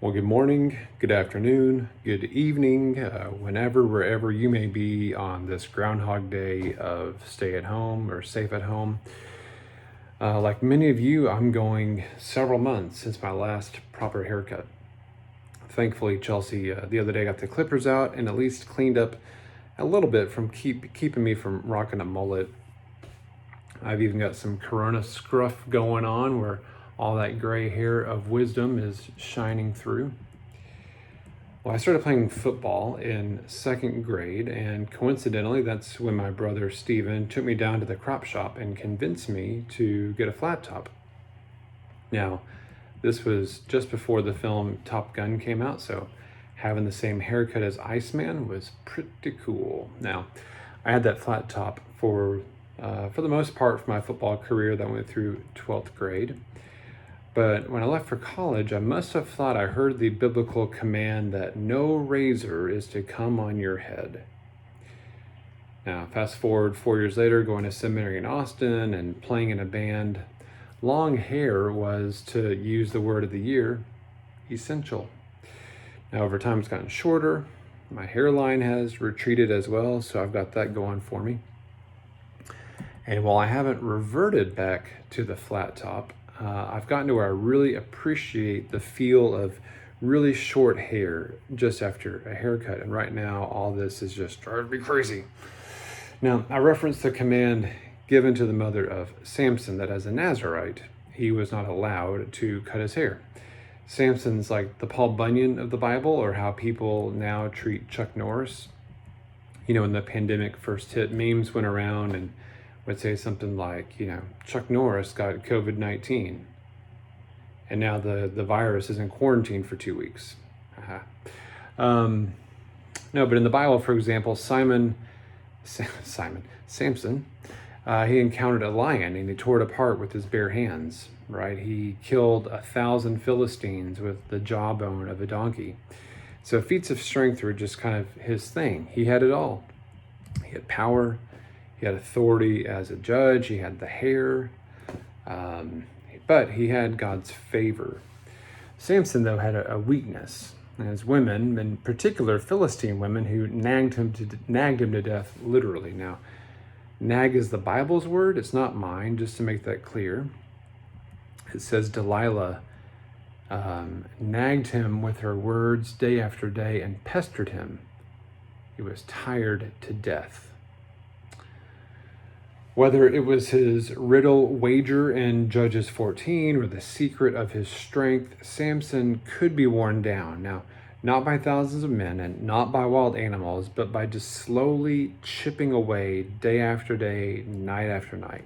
Well, good morning, good afternoon, good evening, wherever you may be on this Groundhog Day of stay at home or safe at home. Like many of you, I'm going several months since my last proper haircut. Thankfully, Chelsea the other day got the clippers out and at least cleaned up a little bit from keeping me from rocking a mullet. I've even got some Corona scruff going on where all that gray hair of wisdom is shining through. Well, I started playing football in second grade, and coincidentally, that's when my brother Steven took me down to the crop shop and convinced me to get a flat top. Now, this was just before the film Top Gun came out, so having the same haircut as Iceman was pretty cool. Now, I had that flat top for the most part for my football career that went through 12th grade. But when I left for college, I must have thought I heard the biblical command that no razor is to come on your head. Now, fast forward 4 years later, going to seminary in Austin and playing in a band, long hair was, to use the word of the year, essential. Now, over time, it's gotten shorter. My hairline has retreated as well, so I've got that going for me. And while I haven't reverted back to the flat top, I've gotten to where I really appreciate the feel of really short hair just after a haircut. And right now, all this is just driving me crazy. Now, I referenced the command given to the mother of Samson that as a Nazirite, he was not allowed to cut his hair. Samson's like the Paul Bunyan of the Bible, or how people now treat Chuck Norris. You know, when the pandemic first hit, memes went around and would say something like, Chuck Norris got COVID-19, and now the virus is in quarantine for 2 weeks. No, but in the Bible, for example, Samson, he encountered a lion and he tore it apart with his bare hands, right? He killed 1,000 Philistines with the jawbone of a donkey. So feats of strength were just kind of his thing. He had it all. He had power. He had authority as a judge. He had the hair, but he had God's favor. Samson, though, had a weakness. As women, in particular Philistine women, who nagged him to death, literally. Now, nag is the Bible's word. It's not mine, just to make that clear. It says Delilah nagged him with her words day after day and pestered him. He was tired to death. Whether it was his riddle wager in Judges 14 or the secret of his strength, Samson could be worn down. Now, not by thousands of men and not by wild animals, but by just slowly chipping away day after day, night after night.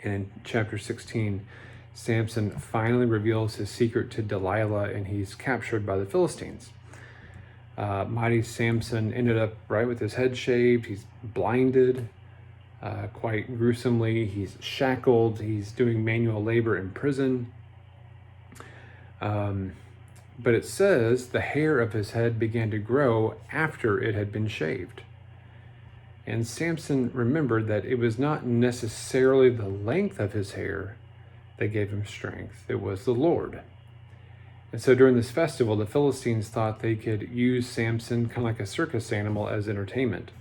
And in chapter 16, Samson finally reveals his secret to Delilah, and he's captured by the Philistines. Mighty Samson ended up right with his head shaved. He's blinded. Quite gruesomely. He's shackled. He's doing manual labor in prison. But it says the hair of his head began to grow after it had been shaved. And Samson remembered that it was not necessarily the length of his hair that gave him strength. It was the Lord. And so during this festival, the Philistines thought they could use Samson kind of like a circus animal as entertainment.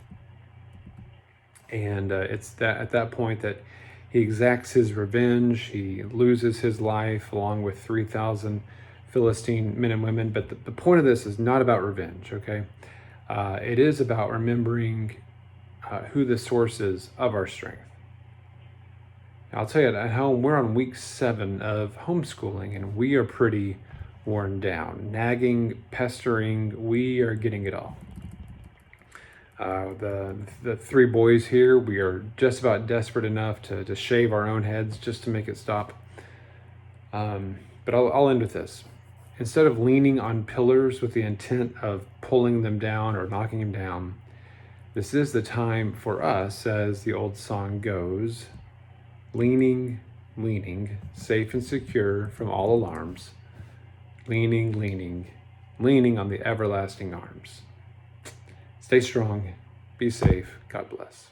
And it's at that point that he exacts his revenge. He loses his life along with 3,000 Philistine men and women. But the point of this is not about revenge, okay? It is about remembering who the source is of our strength. I'll tell you, at home, we're on week 7 of homeschooling, and we are pretty worn down. Nagging, pestering, we are getting it all. The 3 boys here, we are just about desperate enough to shave our own heads just to make it stop. But I'll end with this. Instead of leaning on pillars with the intent of pulling them down or knocking them down, this is the time for us, as the old song goes, leaning, safe and secure from all alarms, leaning on the everlasting arms. Stay strong, be safe, God bless.